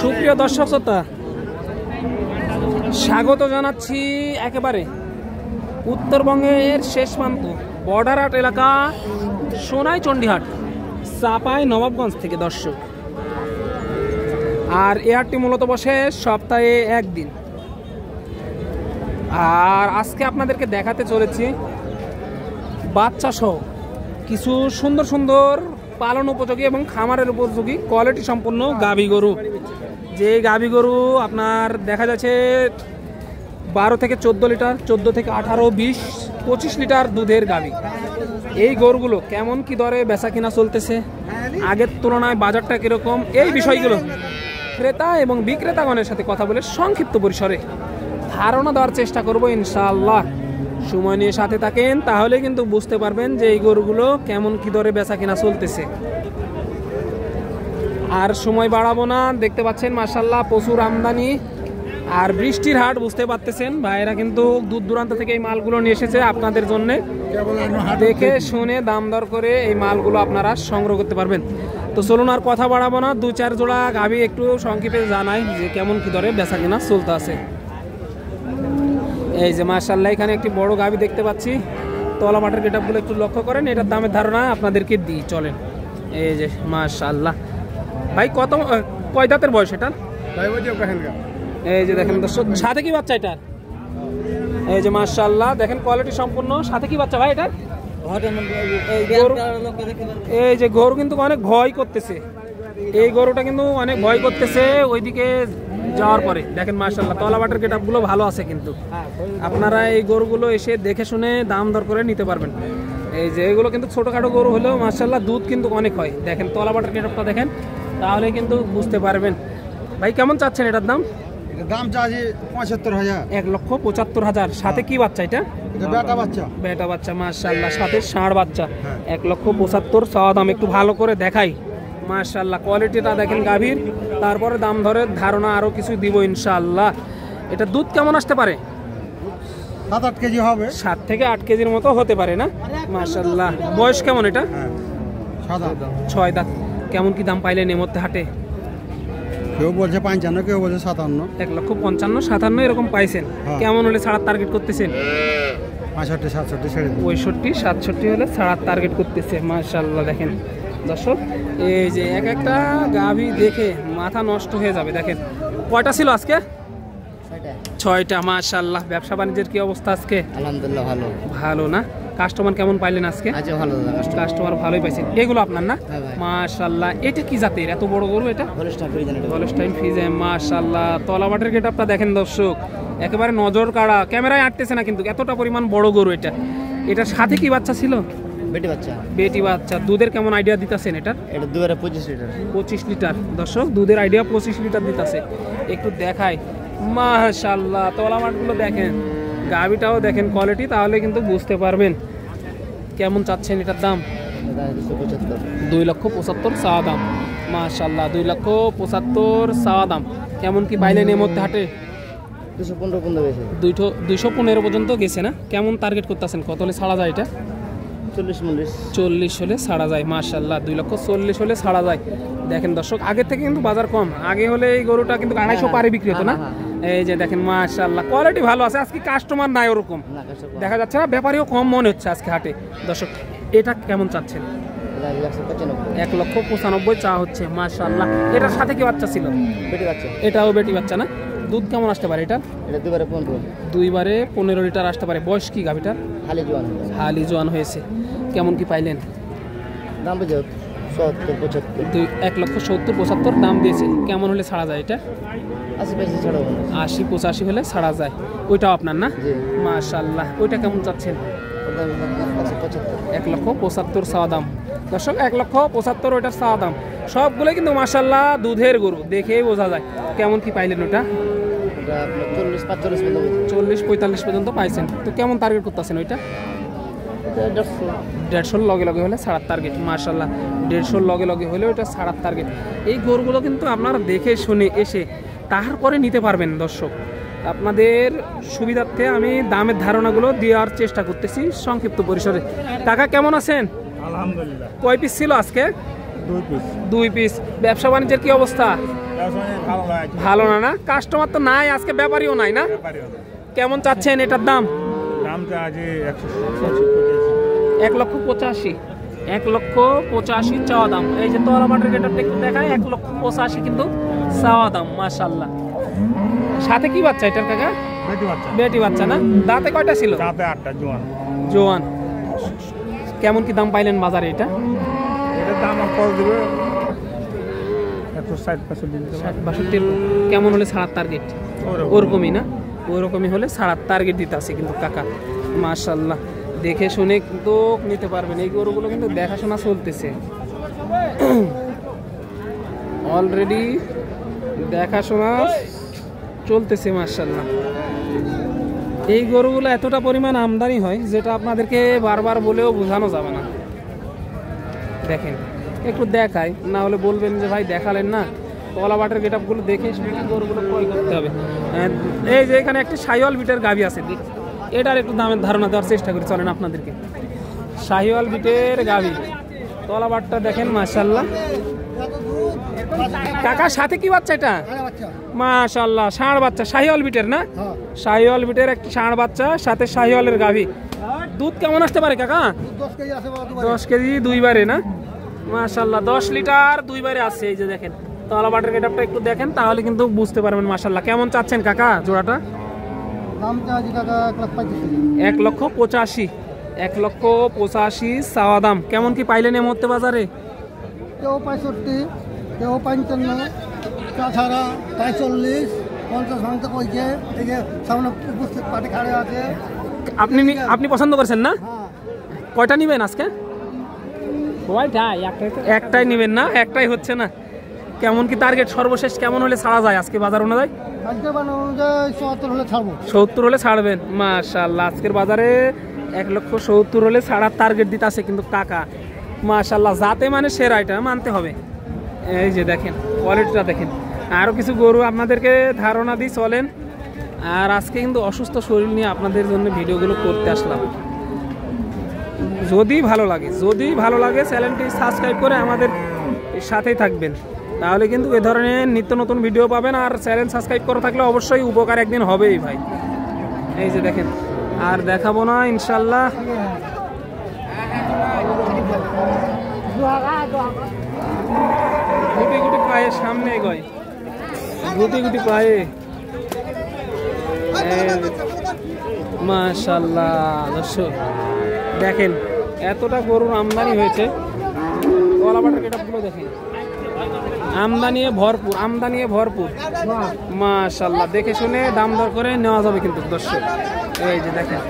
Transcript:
সুপ্রিয় দর্শক শ্রোতা, স্বাগত জানাচ্ছি একেবারে উত্তরবঙ্গের শেষ প্রান্ত বর্ডারহাট এলাকা সোনাই চণ্ডীহাট চাপাই নবাবগঞ্জ থেকে দর্শক। আর এই হাটটি মূলত বসে সপ্তাহে একদিন। আর আজকে আপনাদেরকে দেখাতে চলেছি বাচ্চা সহ কিছু সুন্দর সুন্দর পালন উপযোগী এবং খামারের উপযোগী কোয়ালিটি সম্পন্ন গাভী গরু। যে গাভী গরু আপনার দেখা যাচ্ছে 12 থেকে 14 লিটার, 14 থেকে 18, 20, 25 লিটার দুধের গাভী। এই গরুগুলো কেমন কি দরে বেচা কিনা চলতেছে, আগের তুলনায় বাজারটা কিরকম, এই বিষয়গুলো ক্রেতা এবং বিক্রেতাগণের সাথে কথা বলে সংক্ষিপ্ত পরিসরে ধারণা দেওয়ার চেষ্টা করব ইনশাআল্লাহ। সময় নিয়ে সাথে থাকেন, তাহলে কিন্তু বুঝতে পারবেন যে এই গরুগুলো কেমন কি দরে বেচা কিনা চলতেছে। আর সময় বাড়াবো না, দেখতে পাচ্ছেন মাশাআল্লাহ প্রচুর আমদানি আর বৃষ্টির হাট, বুঝতে পারতেছেন ভাইয়েরা কিন্তু দূর দূরান্ত থেকে এই মালগুলো নিয়ে এসেছে আপনাদের জন্য। দেখে শুনে দাম দর করে এই মালগুলো আপনারা সংগ্রহ করতে পারবেন। তো চলুন আর কথা বাড়াবো না, 2-4 জোড়া গাভী একটু সংক্ষেপে জানাই যে কেমন কি দরে বেচা কিনা চলতে আছে। এই যে মাশাআল্লাহ এখানে একটি বড় গাভী দেখতে পাচ্ছি, তলা মাঠের গেটআপগুলো একটু লক্ষ্য করেন, এটার দামের ধারণা আপনাদেরকে দিই চলেন। এই যে মাশাআল্লাহ ভাই কয় দাঁতের বয়স এটা? এই যে দেখেন দর্শক, সাথে কি বাচ্চা এটা? এই যে মাশাআল্লাহ দেখেন কোয়ালিটি সম্পূর্ণ, সাথে কি বাচ্চা ভাই এটা? এই যে গরু কিন্তু অনেক ভয় করতেছে, এই গরুটা কিন্তু অনেক ভয় করতেছে ওইদিকে যাওয়ার পরে। দেখেন মাশাআল্লাহ তলাবাটের গেটআপগুলো ভালো আছে, কিন্তু আপনারা এই গরুগুলো এসে দেখে শুনে দাম দর করে নিতে পারবেন। এই যে এগুলো কিন্তু ছোটখাটো গরু হলেও মাশাআল্লাহ দুধ কিন্তু অনেক হয়। দেখেন তলাবাটের গেটআপটা দেখেন, তাহলে কিন্তু বুঝতে পারবেন। ভাই কেমন চাচ্ছেন এটার দাম? দাম চাচ্ছি 75,000। 1,75,000। সাথে কি বাচ্চা এটা? বেটা বাচ্চা। বেটা বাচ্চা মাশাআল্লাহ, সাথে ষাঁড় বাচ্চা। 1,75,000 চাওয়া দাম। একটু ভালো করে দেখাই মাশাআল্লাহ কোয়ালিটিটা দেখেন গাভীর, তারপরে দাম ধরে ধারণা আরো কিছু দিব ইনশাআল্লাহ। এটা দুধ কেমন আসতে পারে? 7-8 কেজি হবে। 7 থেকে 8 কেজির মতো হতে পারে না? মাশাআল্লাহ। বয়স কেমন এটা? 6 দাঁত। কেমন কি দাম পাইলেন এই মধ্যে হাটে? কেউ বলছে 55, কেউ বলছে 57। 1,55,000, 57 এরকম পাইছেন। কেমন হলে ছাড়ার টার্গেট করতেছেন? 65, 67 ছেড়ে দিন। 65, 67 হলে ছাড়ার টার্গেট করতেছে মাশাআল্লাহ। দেখেন দর্শক, এই যে এক একটা গাভী দেখে মাথা নষ্ট হয়ে যাবে। দেখেন কয়টা ছিল আজকে? 6টা। মাশাআল্লাহ। ব্যবসা বাণিজ্যের কি অবস্থা আজকে? আলহামদুলিল্লাহ ভালো। ভালো না? কাস্টমার কেমন পাইলেন আজকে? আজকে ভালো দাদা, কাস্টমার ভালোই পাইছেন। এগুলো আপনার না? মাশাআল্লাহ। এটা কি জাতের এত বড় গরু? এটা হলস্টাইন ফ্রিজিয়ান। মাশাআল্লাহ তলাবাটের গেটআপটা দেখেন দর্শক, একেবারে নজর কাড়া, ক্যামেরায় আটতেছে না কিন্তু এতটা পরিমাণ বড় গরু এটা। এটার সাথে কি বাচ্চা ছিল? বেটি বাচ্চা। বেটি বাচ্চা। দুধের কেমন আইডিয়া দিতেছেন এটার? এটা দুধের 25 লিটার। 25 লিটার দর্শক, দুধের আইডিয়া 25 লিটার দিতেছে। একটু দেখাই মাশাআল্লাহ তলামাটগুলো দেখেন, গাভীটাও দেখেন কোয়ালিটি, তাহলে কিন্তু বুঝতে পারবেন। কেমন চাচ্ছেন এটার দাম? 2,75,000 চাওয়া দাম। মাশাআল্লাহ 2,75,000 চাওয়া দাম। কেমন কি পাইলেন এর মধ্যে হাটে? 215 পর্যন্ত গেছে না? কেমন টার্গেট করতেছেন, কত হলে ছাড়া যায় এটা? 40 হলে ছাড়া যায়। মাশাআল্লাহ 2,40,000 হলে ছাড়া যায়। দেখেন দর্শক, আগের থেকে কিন্তু বাজার কম। আগে হলে এই গরুটা কিন্তু 250 পারে বিক্রি হতো না? এই যে দেখেন মাশাআল্লাহ কোয়ালিটি ভালো আছে। আজকে কাস্টমার নাই ওরকম দেখা যাচ্ছে না, ব্যাপারীও কম মনে হচ্ছে আজকে হাটে। দর্শক এটা কেমন চাচ্ছেন? 1,95,000 চা হচ্ছে। মাশাআল্লাহ। এটার সাথে কি বাচ্চা ছিল? বেটি বাচ্চা। এটাও বেটি বাচ্চা না? দুধ কেমন আসতে পারে এটা? এটা দুইবারে 15 লিটার আসতে পারে। বয়স কি গাভীটার? হালি জোয়ান হয়েছে। কেমন কি পাইলেন? দাম 70-75। 1,70,000-75,000 দাম দিয়েছে। কেমন হলে ছাড়া যায় এটা? 80-85 হলে ছাড়া যায়। ওইটাও আপনার না? মাশাআল্লাহ। ওইটা কেমন চাচ্ছেন? 1,75,000 চাওয়া দাম। দর্শক 1,75,000 ওইটার চাওয়া দাম। সবগুলো কিন্তু মাশাআল্লাহ দুধের গরু, দেখেই বোঝা যায়। কেমন কি পাইলেন ওটা? 40-45 পর্যন্ত পাইছেন। তো কেমন টার্গেট করতেছেন ওইটা? 150 লগে লগে হলে ছাড়ার টার্গেট। মাশাআল্লাহ 150 লগে লগে হলে ওইটা ছাড়ার টার্গেট। এই গরুগুলো কিন্তু আপনারা দেখে শুনে এসে তারপরে নিতে পারবেন দর্শক। আপনাদের সুবিধার্থে আমি দামের ধারণাগুলো দেওয়ার চেষ্টা করতেছি সংক্ষিপ্ত পরিসরে। কাকা কেমন আছেন? আলহামদুলিল্লাহ। কয় পিস ছিল আজকে? 2 পিস। 2 পিস। ব্যবসা বাণিজ্যের কি অবস্থা? ভালো না না, কাস্টমার তো নাই আজকে, ব্যাপারীও নাই না। কেমন চাচ্ছেন এটার দাম? 1,85,000, 1,85,000 চাওয়া দাম। এই যে তলাবাটের গেটআপটা একটু দেখায়, 1,85,000 কিন্তু চাওয়া দাম। মাশাআল্লাহ। সাথে কি বাচ্চা এটার কাকা? বেটি বাচ্চা না? দাঁতে কয়টা ছিল? দাঁতে 8টা, জোয়ান। কেমন কি দাম পাইলেন বাজারে এটা? এটার দাম কত দিবে? 60-62। কেমন হলে ছাড়ার টার্গেট? ওরকমই না, ওরকমই হলে ছাড়ার টার্গেট দিতে আছে কিন্তু কাকা। মাশাআল্লাহ, দেখে শুনে কিন্তু নিতে পারবেন। এই গরুগুলো কিন্তু দেখাশোনা চলতেছে অলরেডি, দেখাশোনা চলতেছে। মাশাআল্লাহ, এই গরুগুলো এতটা পরিমাণ আমদানি হয় যেটা আপনাদেরকে বারবার বলেও বোঝানো যাবে না। দেখেন একটু দেখাই, না হলে বলবেন যে ভাই দেখালেন না। তলাবাটের গেটআপগুলো দেখে গরুগুলো ক্রয় করতে হবে। এই যে এখানে একটি শাহিওয়াল বিটের গাভী আছে, এটার একটু দামের ধারণা দেওয়ার চেষ্টা করি চলেন আপনাদেরকে। শাহিওয়াল বিটের গাভী, তলাবাটটা দেখেন মাশাআল্লাহ। কাকার সাথে কি বাচ্চা এটা? মাশাআল্লাহ, ষাঁড় বাচ্চা, শাহিওয়াল বিটের না? শাহিওয়াল বিটের একটি ষাঁড় বাচ্চা, সাথে শাহিওয়ালের গাভী। দুধ কেমন আসতে পারে কাকা? 10 কেজি দুইবারে না? মাশাআল্লাহ, 10 লিটার দুইবারে আছে। এই যে দেখেন তলাবাটের গেটআপটা একটু দেখেন, তাহলে কিন্তু বুঝতে পারবেন। মাশাআল্লাহ, কেমন চাচ্ছেন কাকা জোড়াটা? দাম চাচ্ছি কাকা 1,85,000, 1,85,000 চাওয়া দাম। কেমন কি পাইলেন এই মুহূর্তে বাজারে? কেউ 65, কেউ 55, তাছাড়া 45, 50 ভাঙতে কইছে। এই যে সামনে উপস্থিত পাটি খাড়ে আছে। আপনি পছন্দ করছেন না? হ্যাঁ। কয়টা নিবেন আজকে? একটাই নিবেন না? একটাই হচ্ছে না। কেমন কি টার্গেট সর্বশেষ কেমন হলে ছাড়া যায় আজকে বাজার অনুযায়ী? আজকে অনুযায়ী 70 হলে ছাড়বো। 70 হলে ছাড়বেন? মাশাআল্লাহ, আজকের বাজারে 1,70,000 হলে ছাড়ার টার্গেট দিতে আছে কিন্তু কাকা। মাশাআল্লাহ, যাতে মানে সেরা, এটা মানতে হবে। এই যে দেখেন কোয়ালিটিটা দেখেন। আরও কিছু গরু আপনাদেরকে ধারণা দিই চলেন। আর আজকে কিন্তু অসুস্থ শরীর নিয়ে আপনাদের জন্য ভিডিওগুলো করতে আসলাম। যদি ভালো লাগে চ্যানেলটি সাবস্ক্রাইব করে আমাদের সাথেই থাকবেন, তাহলে কিন্তু এ ধরনের নিত্য নতুন ভিডিও পাবেন। আর চ্যানেল সাবস্ক্রাইব করা থাকলে অবশ্যই উপকার একদিন হবেই ভাই। এই যে দেখেন, আর দেখাবো না ইনশাল্লাহ। গুটি গুটি পায়ে সামনে এগোয়, গুটি গুটি পায়ে। মাশাআল্লাহ, দর্শক দেখেন এতটা গরুর আমদানি হয়েছে। তলাবাটের গেটআপগুলো দেখেন, আমদানি ভরপুর। মাশাআল্লাহ, দেখে শুনে দাম দর করে নেওয়া যাবে কিন্তু দর্শক। এই যে দেখেন